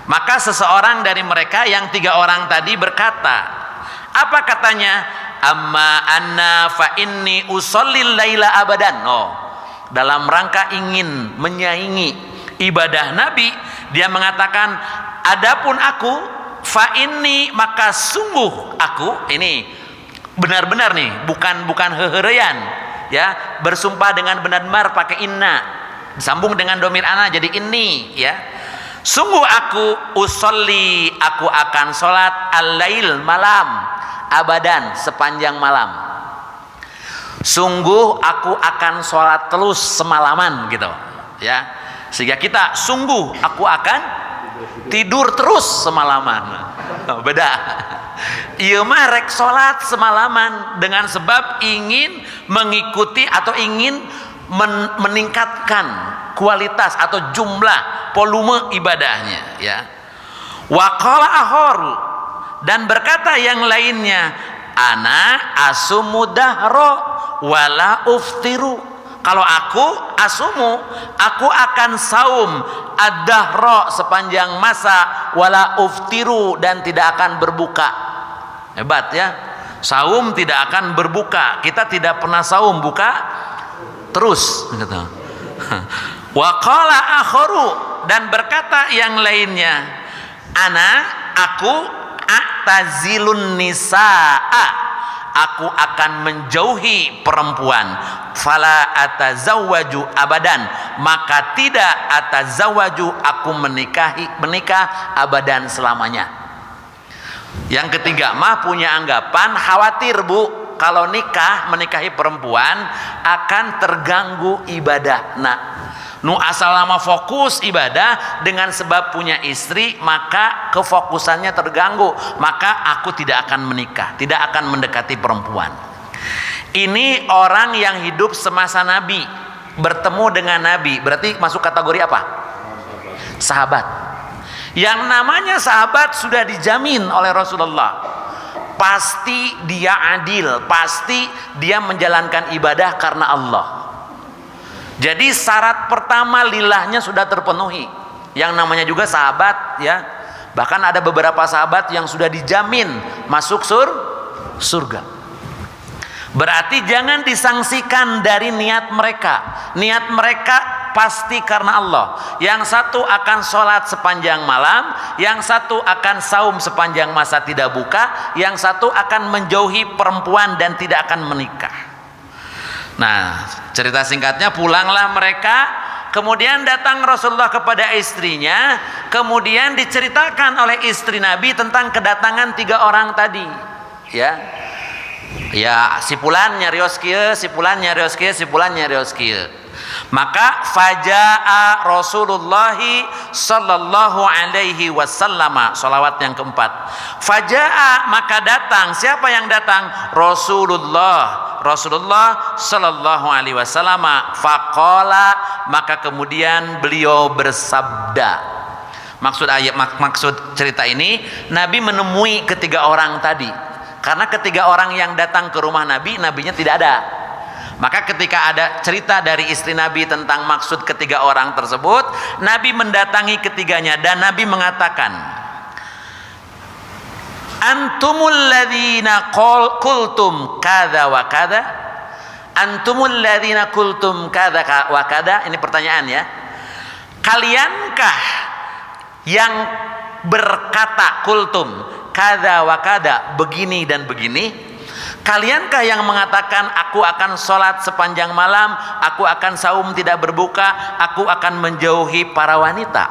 Maka seseorang dari mereka yang 3 orang tadi berkata, apa katanya? Amma anna fa inni usallil laila abadan. Oh, dalam rangka ingin menyaingi ibadah Nabi, dia mengatakan, adapun aku fa inni, maka sungguh aku, ini benar-benar nih, bukan hehereyan ya, bersumpah dengan benar-benar pakai inna, disambung dengan domir ana jadi ini ya. Sungguh aku usolli, aku akan sholat al-lail, malam, abadan, sepanjang malam. Sungguh aku akan sholat terus semalaman gitu ya. Sehingga kita sungguh aku akan tidur terus semalaman. Beda. Ieu mah rek sholat semalaman dengan sebab ingin mengikuti atau ingin meningkatkan kualitas atau jumlah volume ibadahnya ya. Wa qala akhar, dan berkata yang lainnya, ana asumu dahro wala uftiru. Kalau aku asumu, aku akan saum ad-dahra sepanjang masa, wala uftiru, dan tidak akan berbuka. Hebat ya. Saum tidak akan berbuka. Kita tidak pernah saum, buka terus gitu. Wa qala akharu, dan berkata yang lainnya, ana aku a'tazilun nisaa, aku akan menjauhi perempuan, fala atazawwaju abadan, maka tidak atazawwaju, aku menikah abadan selamanya. Yang ketiga mah punya anggapan khawatir Bu, kalau menikahi perempuan akan terganggu ibadah. Nah, nu asal nama fokus ibadah, dengan sebab punya istri maka kefokusannya terganggu, maka aku tidak akan menikah, tidak akan mendekati perempuan. Ini orang yang hidup semasa Nabi, bertemu dengan Nabi, berarti masuk kategori apa? Sahabat. Yang namanya sahabat sudah dijamin oleh Rasulullah, pasti dia adil, pasti dia menjalankan ibadah karena Allah. Jadi syarat pertama lillahnya sudah terpenuhi. Yang namanya juga sahabat ya. Bahkan ada beberapa sahabat yang sudah dijamin masuk surga. Berarti jangan disangsikan dari niat mereka. Niat mereka pasti karena Allah. Yang satu akan sholat sepanjang malam, yang satu akan saum sepanjang masa tidak buka, yang satu akan menjauhi perempuan dan tidak akan menikah. Nah, cerita singkatnya, pulanglah mereka, kemudian datang Rasulullah kepada istrinya, kemudian diceritakan oleh istri Nabi tentang kedatangan 3 orang tadi ya. Ya, si fulan nyarios kieu, si fulan nyarios kieu, si fulan nyarios kieu. Maka fajaa Rasulullah sallallahu alaihi wasallam, salawat yang keempat. Fajaa, maka datang, siapa yang datang? Rasulullah. Rasulullah sallallahu alaihi wasallam faqala, maka kemudian beliau bersabda. Maksud cerita ini, Nabi menemui ketiga orang tadi. Karena ketiga orang yang datang ke rumah Nabi, nabinya tidak ada. Maka ketika ada cerita dari istri Nabi tentang maksud ketiga orang tersebut, Nabi mendatangi ketiganya dan Nabi mengatakan, antumul ladzina qultum kadza wa kadza, antumul ladzina qultum kadza wa kadza. Ini pertanyaan ya. Kaliankah yang berkata kultum kada wa kada, begini dan begini? Kaliankah yang mengatakan aku akan sholat sepanjang malam, aku akan saum tidak berbuka, aku akan menjauhi para wanita?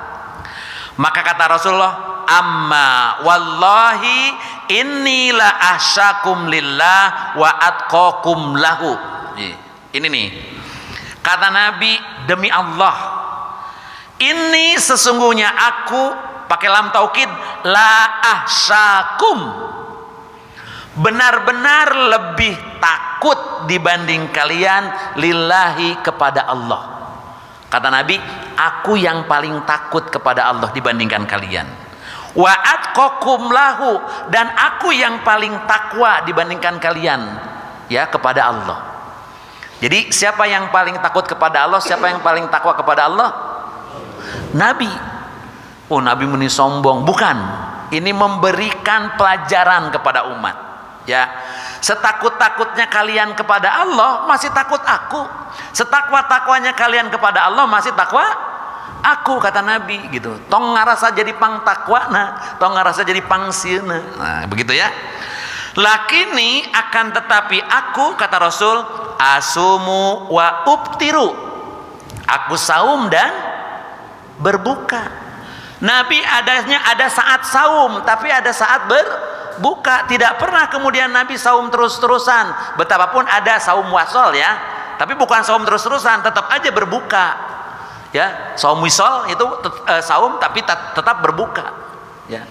Maka kata Rasulullah, amma wallahi inni la ahsyakum lillah wa atqakum lahu. Ini nih, kata Nabi, demi Allah, ini sesungguhnya aku, pakai lam taukid, la ahsyakum, benar-benar lebih takut dibanding kalian lillahi, kepada Allah. Kata Nabi, aku yang paling takut kepada Allah dibandingkan kalian. Wa atqakum lahu, dan aku yang paling takwa dibandingkan kalian ya kepada Allah. Jadi siapa yang paling takut kepada Allah, siapa yang paling takwa kepada Allah? Nabi. Oh, Nabi meni sombong? Bukan. Ini memberikan pelajaran kepada umat. Ya, setakut-takutnya kalian kepada Allah, masih takut aku. Setakwa-takwanya kalian kepada Allah, masih takwa aku, kata Nabi gitu. Tong ngarasa jadi pang takwana, tong ngarasa jadi pang sieuna. Nah, begitu ya. Lakini akan tetapi aku, kata Rasul, asumu wa ubtiru. Aku saum dan berbuka. Nabi ada saat saum, tapi ada saat berbuka. Tidak pernah kemudian Nabi saum terus-terusan. Betapapun ada saum wasol ya, tapi bukan saum terus-terusan, tetap aja berbuka. Ya, saum wisol itu saum tapi tetap berbuka. Ya.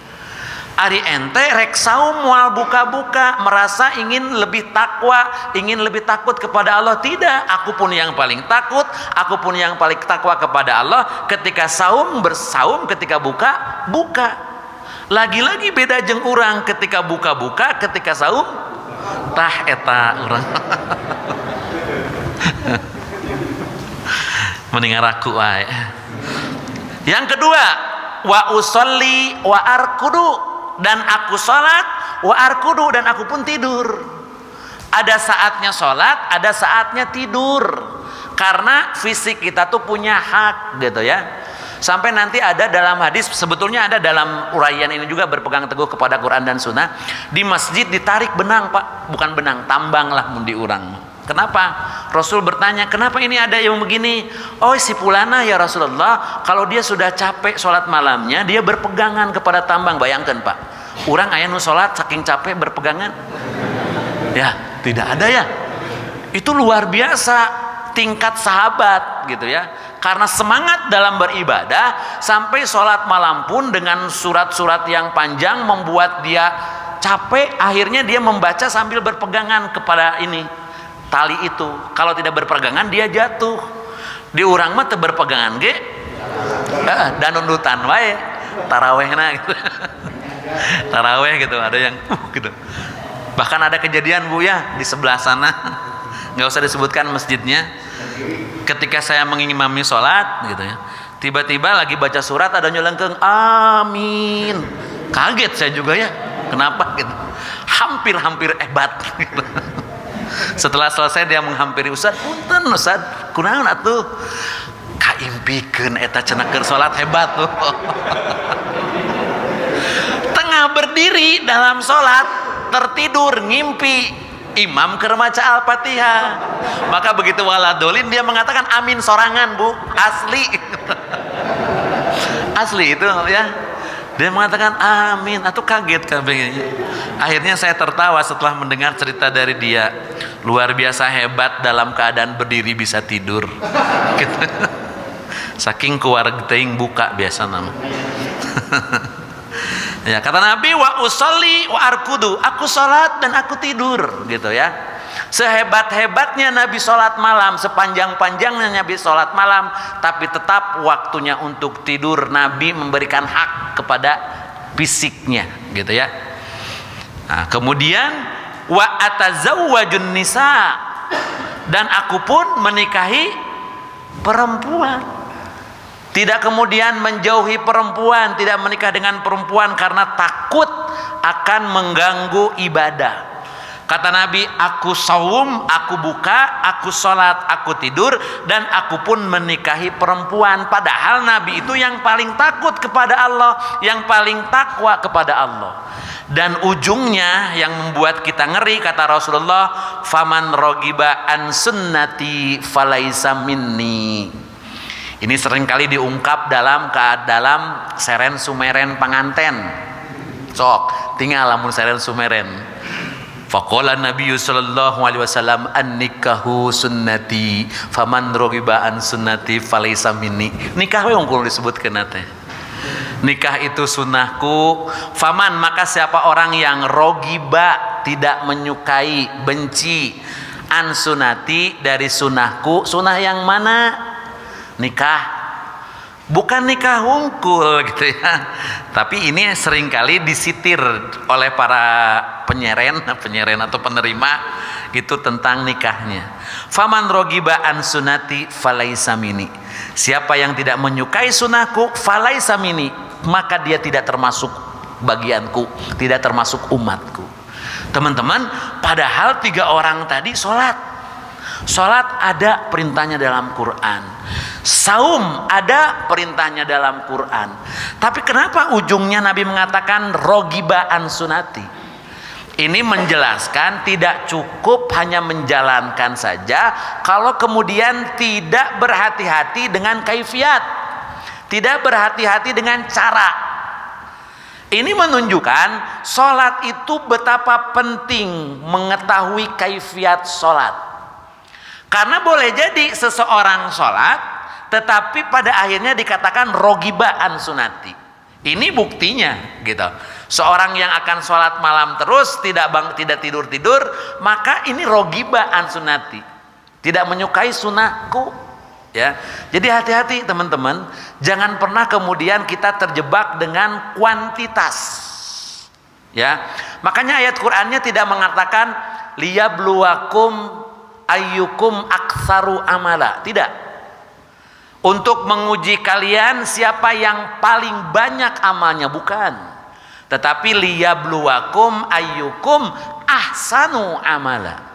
Ari ente rek saum moal buka-buka, merasa ingin lebih takwa, ingin lebih takut kepada Allah. Tidak, aku pun yang paling takut, aku pun yang paling takwa kepada Allah. Ketika saum bersaum, ketika buka buka. Lagi-lagi beda jeung urang, ketika buka-buka, ketika saum tah eta urang. Mendingan raku wae. Yang kedua, wa usolli wa arkudu, dan aku sholat, wa arkudu, dan aku pun tidur. Ada saatnya sholat, ada saatnya tidur, karena fisik kita tuh punya hak gitu ya. Sampai nanti ada dalam hadis, sebetulnya ada dalam uraian ini juga, berpegang teguh kepada Quran dan Sunnah. Di masjid ditarik benang, Pak, bukan benang, tambang lah mun diurang. Kenapa? Rasul bertanya, kenapa ini ada yang begini? Oh, si Pulana ya Rasulullah, kalau dia sudah capek sholat malamnya, dia berpegangan kepada tambang. Bayangkan Pak, orang aya nu sholat saking capek berpegangan? Ya, tidak ada ya. Itu luar biasa tingkat sahabat gitu ya. Karena semangat dalam beribadah, sampai sholat malam pun dengan surat-surat yang panjang membuat dia capek. Akhirnya dia membaca sambil berpegangan kepada ini tali itu. Kalau tidak berpegangan dia jatuh. Di urang mah teu berpegangan ge dan nundutan wae tarawehna gitu. Taraweh gitu, ada yang gitu. Bahkan ada kejadian Bu ya di sebelah sana, nggak usah disebutkan masjidnya. Ketika saya mengimami sholat gitu ya, tiba-tiba lagi baca surat ada nyelengkeng amin. Kaget saya juga ya, kenapa gitu. Hampir hebat gitu. Setelah selesai dia menghampiri Ustaz, punten Ustaz, kunaon atuh? Kaimpikeun eta cenah keur salat hebat tuh. Tengah berdiri dalam salat, tertidur ngimpi imam keur maca Al-Fatihah. Maka begitu waladolin dia mengatakan amin sorangan, Bu. Asli. Asli itu ya. Dia mengatakan amin, atau kaget kabehnya. Akhirnya saya tertawa setelah mendengar cerita dari dia. Luar biasa hebat dalam keadaan berdiri bisa tidur. Gitu. Saking keluarga teuing buka biasa nama. Ya, kata Nabi, wa usolli wa arkudu, aku salat dan aku tidur gitu ya. Sehebat-hebatnya Nabi sholat malam, sepanjang-panjangnya Nabi sholat malam, tapi tetap waktunya untuk tidur Nabi memberikan hak kepada fisiknya, gitu ya. Nah, kemudian wa atazawwajun nisa, dan aku pun menikahi perempuan. Tidak kemudian menjauhi perempuan, tidak menikah dengan perempuan karena takut akan mengganggu ibadah. Kata Nabi, aku saum, aku buka, aku sholat, aku tidur, dan aku pun menikahi perempuan. Padahal Nabi itu yang paling takut kepada Allah, yang paling takwa kepada Allah. Dan ujungnya yang membuat kita ngeri, kata Rasulullah, faman rogiba an sunnati falaisa minni. Ini seringkali diungkap dalam seren sumeren panganten. Sok tinggal lamun seren sumeren. Faqala Nabi sallallahu alaihi wasallam an-nikahu sunnati faman raghiba an sunnati falaysa minni. Nikah we ungkul disebutkeun teh. Nikah itu sunnahku. Faman, maka siapa orang yang rogiba, tidak menyukai, benci, an sunnati, dari sunnahku. Sunnah yang mana? Nikah, bukan nikah hungkul gitu ya. Tapi ini seringkali disitir oleh para penyeren atau penerima itu tentang nikahnya. Faman rogiba an sunati falaisa minni. Siapa yang tidak menyukai sunahku, falaisa minni, maka dia tidak termasuk bagianku, tidak termasuk umatku. Teman-teman, padahal 3 orang tadi sholat ada perintahnya dalam Quran, saum ada perintahnya dalam Quran. Tapi kenapa ujungnya Nabi mengatakan rogiba an sunati? Ini menjelaskan tidak cukup hanya menjalankan saja, kalau kemudian tidak berhati-hati dengan kaifiat, tidak berhati-hati dengan cara. Ini menunjukkan sholat itu betapa penting mengetahui kaifiat sholat. Karena boleh jadi seseorang sholat, tetapi pada akhirnya dikatakan rogiba an sunati. Ini buktinya, gitu. Seorang yang akan sholat malam terus, tidak tidur, maka ini rogiba an sunati, tidak menyukai sunahku. Ya, jadi hati-hati teman-teman, jangan pernah kemudian kita terjebak dengan kuantitas. Ya, makanya ayat Qur'annya tidak mengatakan liyabluwakum ayyukum aktsaru amala, tidak. Untuk menguji kalian siapa yang paling banyak amalnya, bukan. Tetapi liyabluwakum ayyukum ahsanu amala.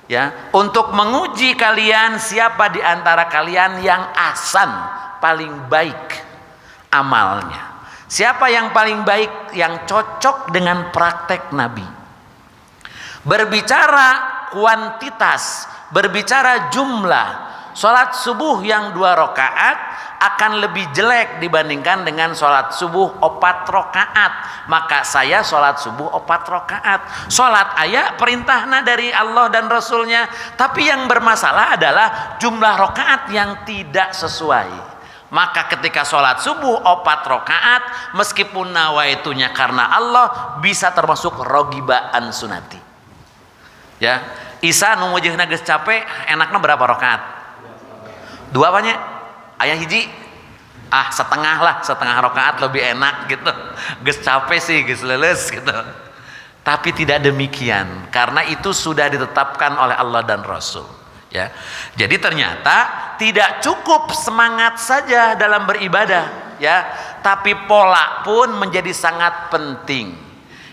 Ya, untuk menguji kalian siapa di antara kalian yang ahsan, paling baik amalnya. Siapa yang paling baik, yang cocok dengan praktek Nabi. Berbicara kuantitas, berbicara jumlah, sholat subuh yang 2 rakaat akan lebih jelek dibandingkan dengan sholat subuh 4 rakaat. Maka saya sholat subuh 4 rakaat. Sholat ayat perintahnya dari Allah dan Rasulnya, tapi yang bermasalah adalah jumlah rakaat yang tidak sesuai. Maka ketika sholat subuh 4 rakaat, meskipun nawaitunya karena Allah, bisa termasuk rogibaan sunati. Ya, Isa nu wajahna geus capek, enakna berapa rakaat? 2 banyak. Aya hiji, setengah rakaat lebih enak gitu. Geus capek sih, geus leuleus gitu. Tapi tidak demikian, karena itu sudah ditetapkan oleh Allah dan Rasul. Ya, jadi ternyata tidak cukup semangat saja dalam beribadah, ya, tapi pola pun menjadi sangat penting.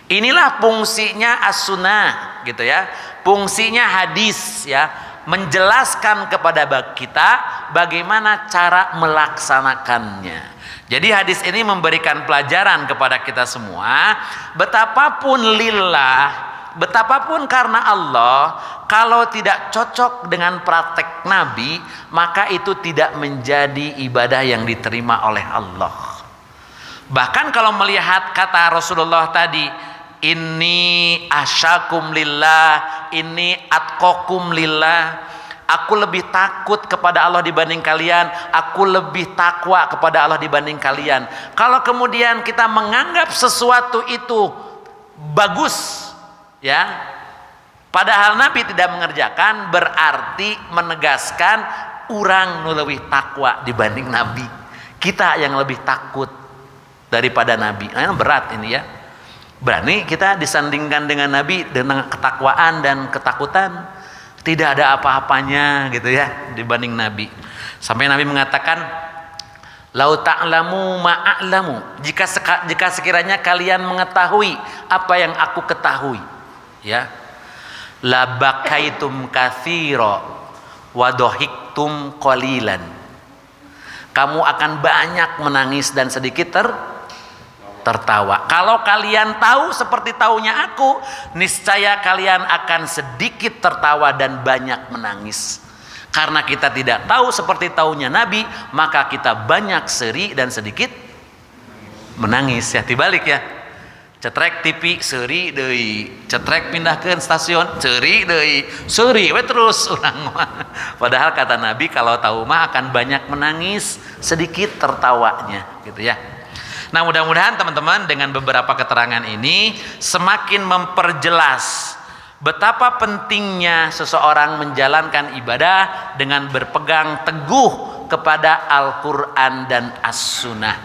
Inilah fungsinya as-sunnah, gitu ya. Fungsinya hadis, ya, menjelaskan kepada kita bagaimana cara melaksanakannya. Jadi hadis ini memberikan pelajaran kepada kita semua, betapapun lillah, betapapun karena Allah, kalau tidak cocok dengan praktek Nabi, maka itu tidak menjadi ibadah yang diterima oleh Allah. Bahkan kalau melihat kata Rasulullah tadi, inni asyakum lillah, inni atqakum lillah, aku lebih takut kepada Allah dibanding kalian, aku lebih takwa kepada Allah dibanding kalian. Kalau kemudian kita menganggap sesuatu itu bagus, ya, Padahal Nabi tidak mengerjakan berarti menegaskan urang nu leuwih takwa dibanding Nabi. Kita yang lebih takut daripada Nabi. Nah, berat ini ya. Berani kita disandingkan dengan Nabi dengan ketakwaan dan ketakutan. Tidak ada apa-apanya gitu ya dibanding Nabi. Sampai Nabi mengatakan, "Lau ta'lamu ma'a'lamu." Jika sekiranya kalian mengetahui apa yang aku ketahui, ya. La bakaitum katsira wa dhahiktum qalilan. Kamu akan banyak menangis dan sedikit tertawa. Kalau kalian tahu seperti taunya aku, niscaya kalian akan sedikit tertawa dan banyak menangis. Karena kita tidak tahu seperti taunya Nabi, maka kita banyak seri dan sedikit menangis. Ya dibalik ya. Cetrek TV seri deui, cetrek pindahkeun stasiun seri deui, seri we terus urang mah. Padahal kata Nabi kalau tahu mah akan banyak menangis, sedikit tertawanya gitu ya. Nah, mudah-mudahan teman-teman dengan beberapa keterangan ini semakin memperjelas betapa pentingnya seseorang menjalankan ibadah dengan berpegang teguh kepada Al-Quran dan As-Sunnah.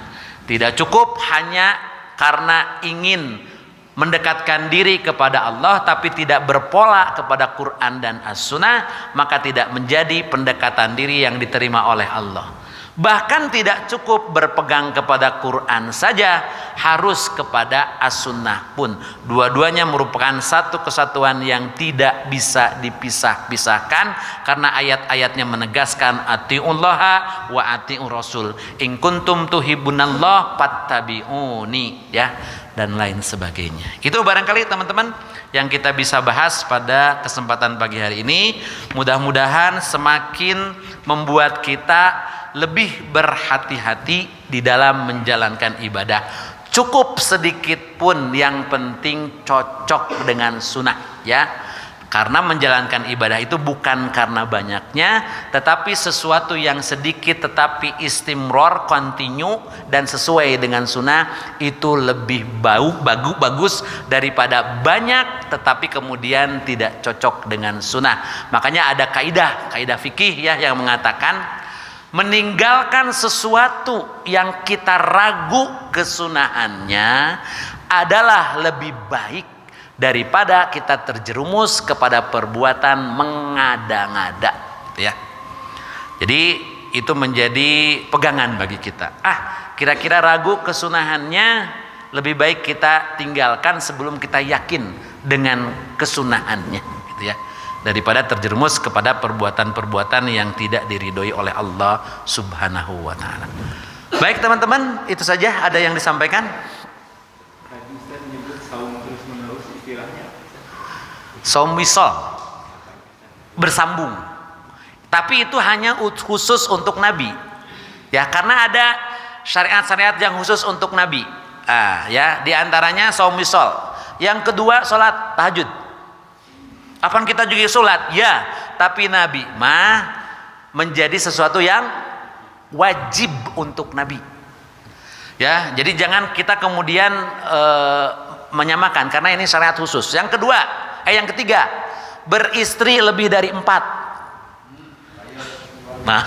Tidak cukup hanya karena ingin mendekatkan diri kepada Allah tapi tidak berpola kepada Quran dan As-Sunnah, maka tidak menjadi pendekatan diri yang diterima oleh Allah. Bahkan tidak cukup berpegang kepada Quran saja, harus kepada As-Sunnah pun. Dua-duanya merupakan satu kesatuan yang tidak bisa dipisah-pisahkan, karena ayat-ayatnya menegaskan atiullaha wa atiur rasul in kuntum tuhibbunallah fattabi'uni, ya, dan lain sebagainya. Itu barangkali teman-teman yang kita bisa bahas pada kesempatan pagi hari ini. Mudah-mudahan semakin membuat kita lebih berhati-hati di dalam menjalankan ibadah. Cukup sedikit pun, yang penting cocok dengan sunnah, ya. Karena menjalankan ibadah itu bukan karena banyaknya, tetapi sesuatu yang sedikit tetapi istimror, continue dan sesuai dengan sunnah, itu lebih bagus daripada banyak tetapi kemudian tidak cocok dengan sunnah. Makanya ada kaidah fikih ya yang mengatakan meninggalkan sesuatu yang kita ragu kesunahannya adalah lebih baik daripada kita terjerumus kepada perbuatan mengada-ngada, ya. Jadi itu menjadi pegangan bagi kita. Kira-kira ragu kesunahannya, lebih baik kita tinggalkan sebelum kita yakin dengan kesunahannya, gitu ya. Daripada terjerumus kepada perbuatan-perbuatan yang tidak diridhoi oleh Allah Subhanahu wa taala. Baik teman-teman, itu saja. Ada yang disampaikan? Tadi Ustaz menyebut saum terus-menerus, istilahnya Saum wisal, bersambung. Tapi itu hanya khusus untuk Nabi. Ya, karena ada syariat-syariat yang khusus untuk Nabi. Ya, di antaranya saum wisal. Yang kedua, salat tahajud. Apakah kita juga sholat? Ya, tapi Nabi mah menjadi sesuatu yang wajib untuk Nabi. Ya, jadi jangan kita kemudian menyamakan, karena ini syariat khusus. Yang ketiga, beristri lebih dari 4. Nah,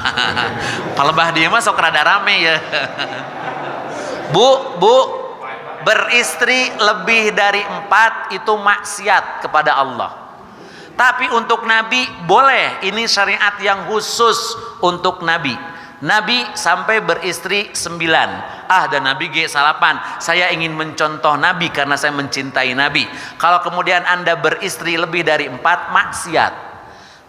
palebah dia mah sok rada rame ya. Bu, beristri lebih dari 4 itu maksiat kepada Allah. Tapi untuk Nabi boleh, ini syariat yang khusus untuk Nabi. Nabi sampai beristri 9. Dan Nabi G8. Saya ingin mencontoh Nabi karena saya mencintai Nabi. Kalau kemudian Anda beristri lebih dari 4, maksiat.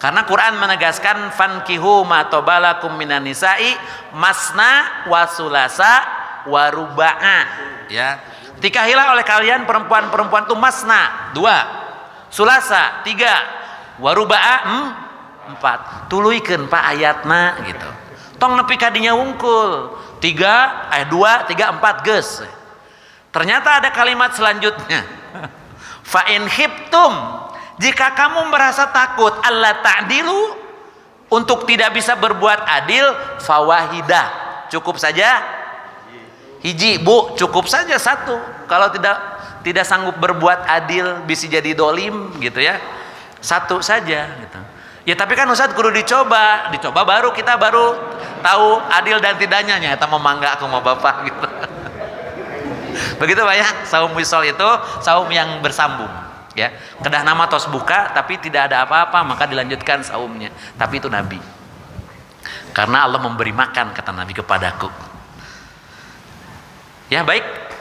Karena Quran menegaskan fankihu ma tobalakum minan nisa'i masna wa sulasa wa ruba'a, ya. Nikahilah oleh kalian perempuan-perempuan itu masna 2, sulasa 3, waruba'a 4. Tuluikeun Pak ayatna gitu. Tong nepi kadinya wungkul 2, 3, 4 geus. Ternyata ada kalimat selanjutnya. Fa in khiftum, jika kamu merasa takut alla ta'dilu, untuk tidak bisa berbuat adil, fawahidah, cukup saja hiji. Bu, cukup saja 1. Kalau tidak sanggup berbuat adil, bisa jadi dolim gitu ya. Satu saja gitu. Ya tapi kan Ustaz kudu dicoba baru kita baru tahu adil dan tidaknya nyata memangga aku mau bapak gitu. Begitu Pak ya, saum wisol itu saum yang bersambung ya. Kedah nama tos buka tapi tidak ada apa-apa maka dilanjutkan saumnya. Tapi itu Nabi. Karena Allah memberi makan kata Nabi kepadaku. Ya baik.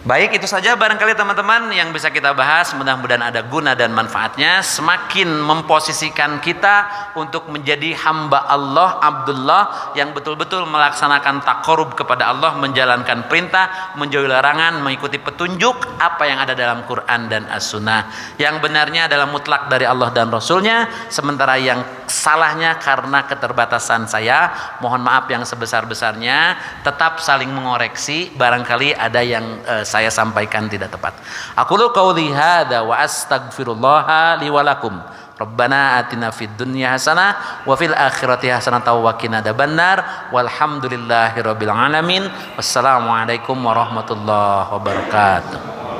Baik, itu saja barangkali teman-teman yang bisa kita bahas. Mudah-mudahan ada guna dan manfaatnya. Semakin memposisikan kita untuk menjadi hamba Allah, Abdullah, yang betul-betul melaksanakan takorub kepada Allah, menjalankan perintah, menjauhi larangan, mengikuti petunjuk apa yang ada dalam Quran dan As-Sunnah. Yang benarnya adalah mutlak dari Allah dan Rasulnya, sementara yang salahnya karena keterbatasan saya, mohon maaf yang sebesar-besarnya. Tetap saling mengoreksi barangkali ada yang saya sampaikan tidak tepat. Aqulu qauli hadza wa astaghfirullah li wa lakum. Rabbana atina fid dunya hasanah wa fil akhirati hasanah wa qina adzabannar. Walhamdulillahirabbil alamin. Wassalamualaikum warahmatullahi wabarakatuh.